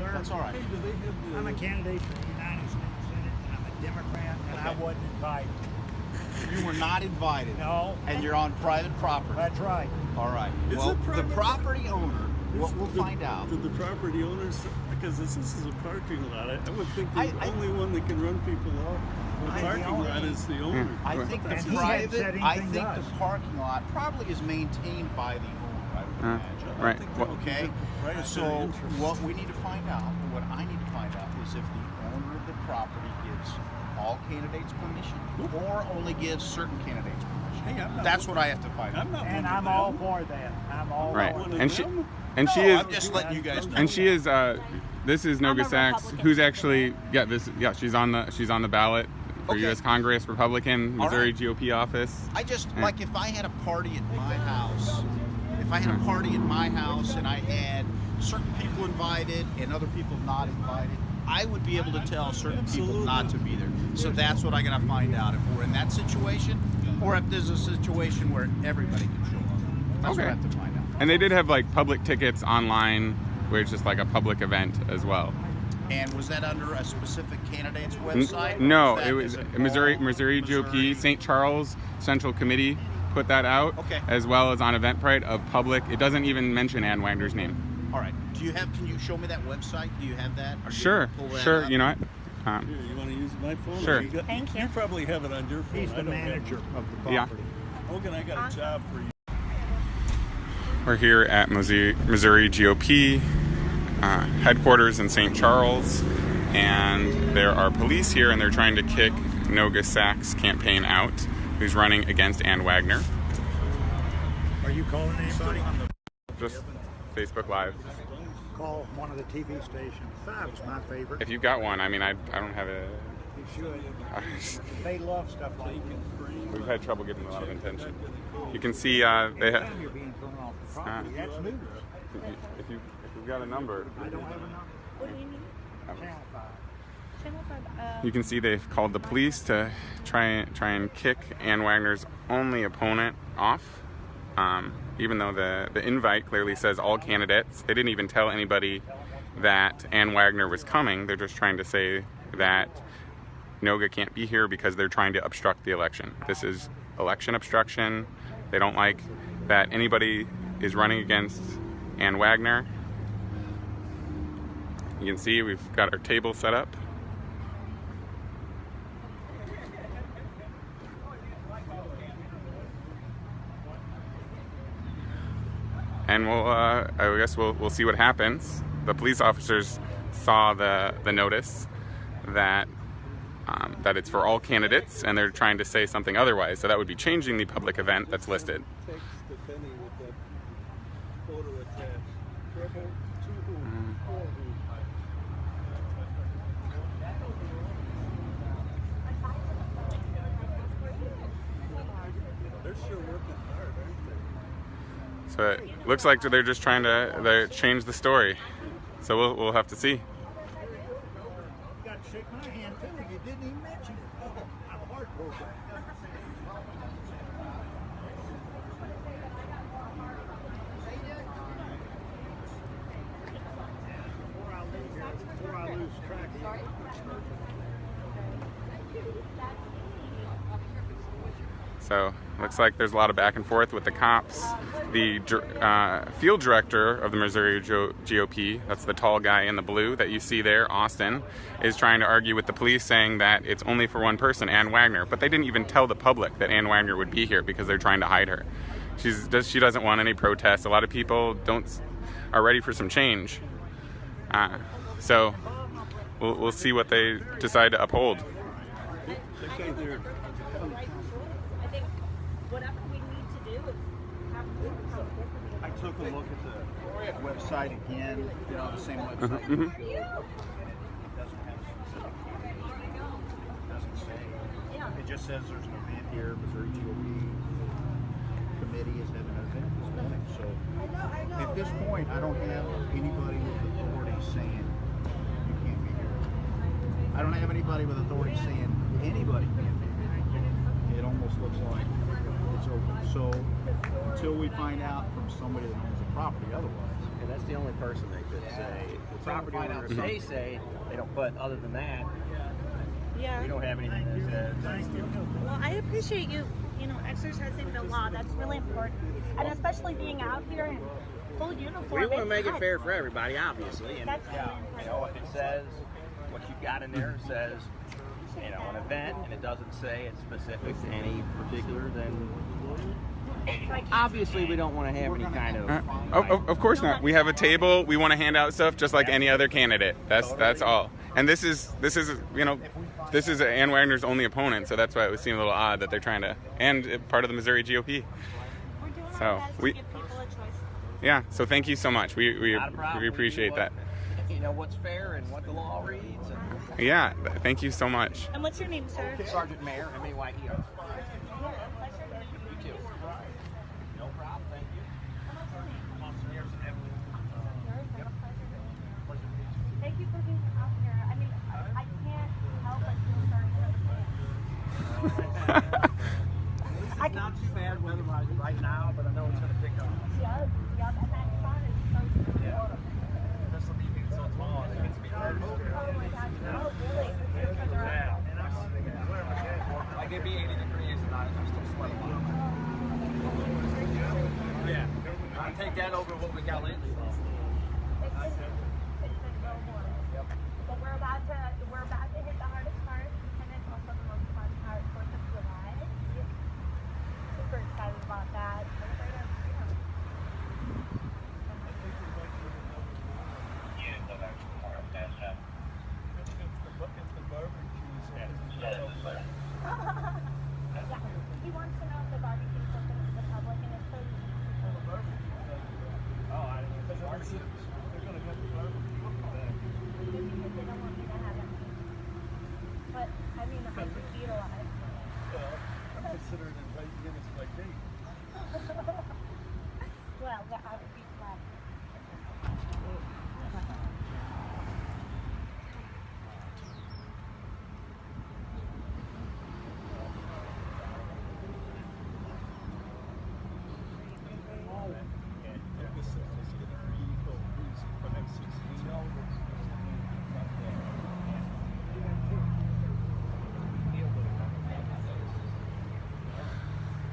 sir. That's all right. Hey, do they have the... I'm a candidate for the United States Senate, and I'm a Democrat, and I Okay. wasn't invited. You were not invited. No. And you're on private property. That's right. All right. Is Well, it the private? property owner, what we'll find out. Did the property owners, because this is a parking lot, I would think the I- only one that can run people off the I- parking the only- lot is the owner. I think And the he hadn't said private, I anything think to the us. parking lot probably is maintained by the owner, I would imagine. I Right. think that would be Okay, the proprietary so interest. what we need to find out, what I need to find out, is if the owner of the property gives all candidates permission, or only gives certain candidates permission. Hey, I'm not That's one- what I have to find out. I'm not And one of I'm all them. for that. I'm all Right. for One that. of And she them? and she No, is I'm just letting you guys know. and she is this is Noga I'm a Sachs, Republican who's actually she's on the ballot for Okay. U.S. Congress, Republican, All Missouri right. GOP office. I just, Yeah. like, if I had a party at my house, and I had certain people invited and other people not invited, I would be able to tell certain people Absolutely. not to be there. So that's what I gotta find out, if we're in that situation, or if there's a situation where everybody can show up. That's what I Okay. have to find out. And they did have like public tickets online, where it's just like a public event as well. And was that under a specific candidate's website? No, that- it was is it Missouri all GOP Missouri? St. Charles Central Committee put that out, Okay. as well as on Eventbrite of public. It doesn't even mention Ann Wagner's name. All right. Can you show me that website? Do you have that? Or do you Sure, pull that sure. up? You know what? Here, you want to use my phone? Sure. Thank you. You probably have it on your phone. He's I the don't have it. manager of the Yeah. property. Hogan, I got a job for you. We're here at Missouri GOP headquarters in St. Charles, and there are police here, and they're trying to kick Noga Sachs' campaign out, who's running against Ann Wagner. Are you calling anybody? Just Facebook Live. Call one of the TV stations. 5 is my favorite. If you've got one, I mean, I don't have a. You should. They love stuff like that. We've had trouble getting a lot of attention. You can see they have. Anytime you're being thrown off the property, that's news. If you've got a number, I don't have a number. What do you need? Channel 5. Channel 5. you can see they've called the police to try and kick Ann Wagner's only opponent off. Even though the invite clearly says all candidates, they didn't even tell anybody that Ann Wagner was coming. They're just trying to say that Noga can't be here because they're trying to obstruct the election. This is election obstruction. They don't like that anybody is running against Ann Wagner. You can see we've got our table set up. And I guess we'll see what happens. The police officers saw the notice that it's for all candidates, and they're trying to say something otherwise. So that would be changing the public event that's listed. Text the penny with that photo attached. Trouble to whom? For whom? They're sure working hard, aren't they? So it looks like they're just trying to change the story. So we'll have to see. You got to shake my hand too. You didn't even mention it. Oh, I'm heartbroken. Before I lose track of you. So looks like there's a lot of back and forth with the cops. The field director of the Missouri GOP, that's the tall guy in the blue that you see there, Austin, is trying to argue with the police, saying that it's only for one person, Ann Wagner. But they didn't even tell the public that Ann Wagner would be here because they're trying to hide her. She doesn't want any protests. A lot of people are ready for some change. So we'll see what they decide to uphold. That guy there. I think whatever we need to do is have I took a look at the website again, the same website. Mhm. It doesn't have specific candidates. It doesn't say. It just says there's an event here. Missouri GOP committee is having an event this morning. So at this point, I don't have anybody with authority saying you can't be here. I don't have anybody with authority saying anybody can't be here. It almost looks like it's open. So until we find out from somebody that owns the property otherwise, And that's the only person that could say. The property owners, they say they don't, but other than that, Yeah. we don't have anything that says. Well, I appreciate you, exercising the law. That's really important. And especially being out here in full uniform. We want to it's make it nice. fair for everybody, obviously. And That's really important. you know, if it says what you've got in there says, an event, and it doesn't say it's specific to any particular, then obviously we don't want to have any kind of. Of course not. We have a table. We want to hand out stuff just like any other candidate. That's all. And this is Ann Wagner's only opponent, so that's why it would seem a little odd that they're trying to, and part of the Missouri GOP. We're doing So our best we- to give people a choice. Yeah. So thank you so much. We Not a problem. we appreciate that. You know what's fair and what the law reads. And Yeah. Thank you so much. And what's your name, sir? Sergeant Mayor, M-A-Y-E-R. You too. No problem. Thank you. Thank you for being out here. I mean, I can't help but feel sorry for the fans. It's not too bad weather-wise right now, but I know it's going to pick up. Yep, and that sun is so beautiful. This will be so small. It gets to be hard. Oh my gosh, oh really? Like it'd be 80 degrees and I'm still sweating. Yeah. I take that over what we got lately. It's been so warm. But we're about to hit the hardest part, and it's also the most fun part, 4th of July. Super excited about that. Yeah, he wants to know if the barbecue is open to the public, and it's so because they don't want me to have it. But I mean, I could be alive. I'm considering inviting him as my date. Well, I would be glad.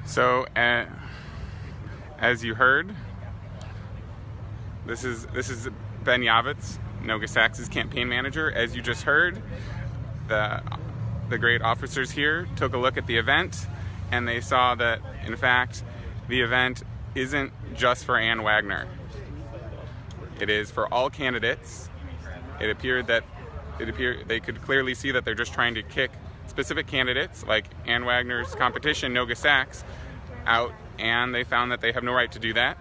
So, as you heard, this is Ben Yavitz, Nogasax's campaign manager. As you just heard, the great officers here took a look at the event, and they saw that, in fact, the event isn't just for Ann Wagner. It is for all candidates. It appeared they could clearly see that they're just trying to kick specific candidates like Ann Wagner's competition, Nogasax, out, and they found that they have no right to do that.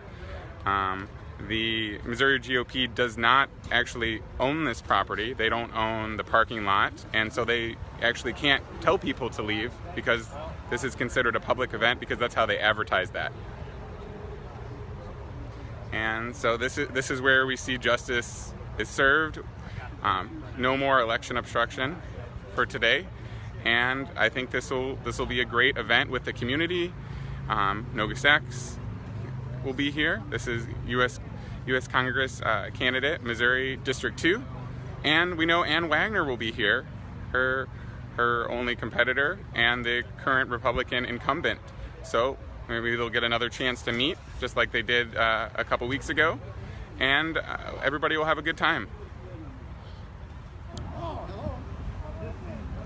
The Missouri GOP does not actually own this property. They don't own the parking lot, and so they actually can't tell people to leave because this is considered a public event, because that's how they advertise that. And so this is where we see justice is served. No more election obstruction for today, and I think this will be a great event with the community. Nogasax will be here. This is U.S. Congress candidate, Missouri District 2, and we know Ann Wagner will be here, her only competitor and the current Republican incumbent. So maybe they'll get another chance to meet, just like they did a couple weeks ago, and everybody will have a good time.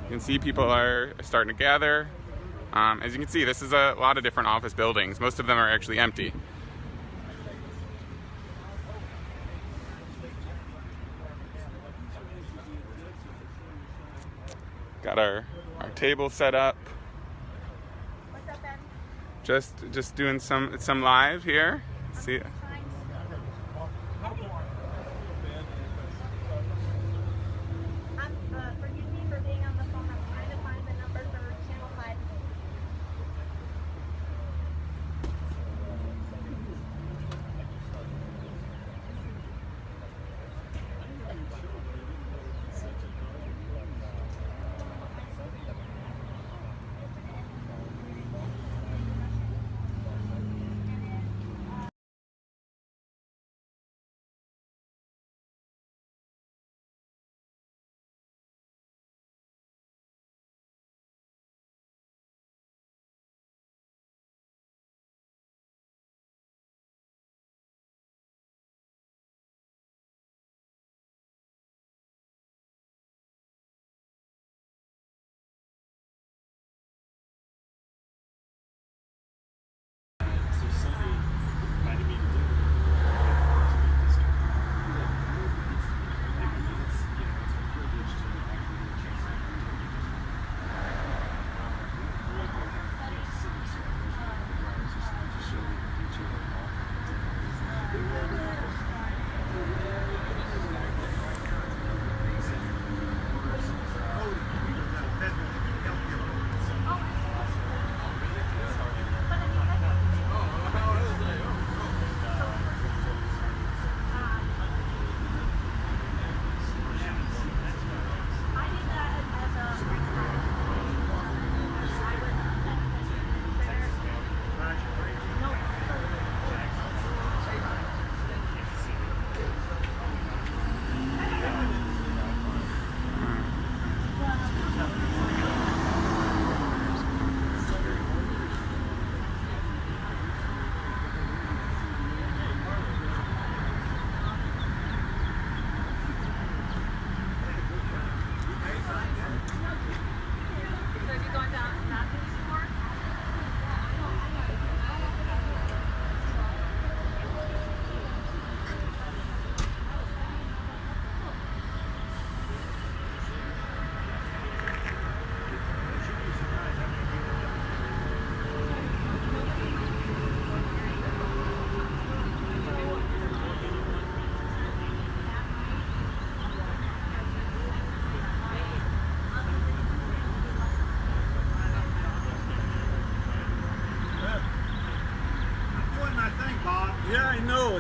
You can see people are starting to gather. As you can see, this is a lot of different office buildings. Most of them are actually empty. Got our table set up. What's up, Ben? Just doing some live here. See.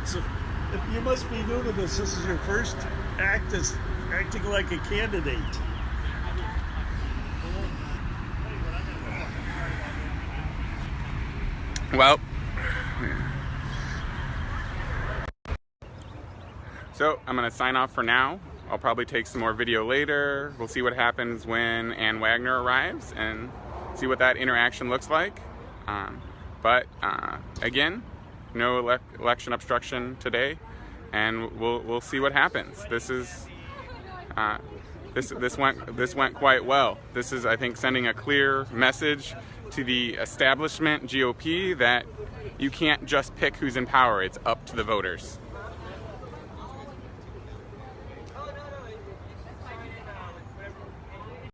So, you must be new to this. This is your first act as acting like a candidate. Well, so I'm going to sign off for now. I'll probably take some more video later. We'll see what happens when Ann Wagner arrives and see what that interaction looks like. But again, no election obstruction today, and we'll see what happens. This is this went quite well. This is, I think, sending a clear message to the establishment GOP that you can't just pick who's in power. It's up to the voters.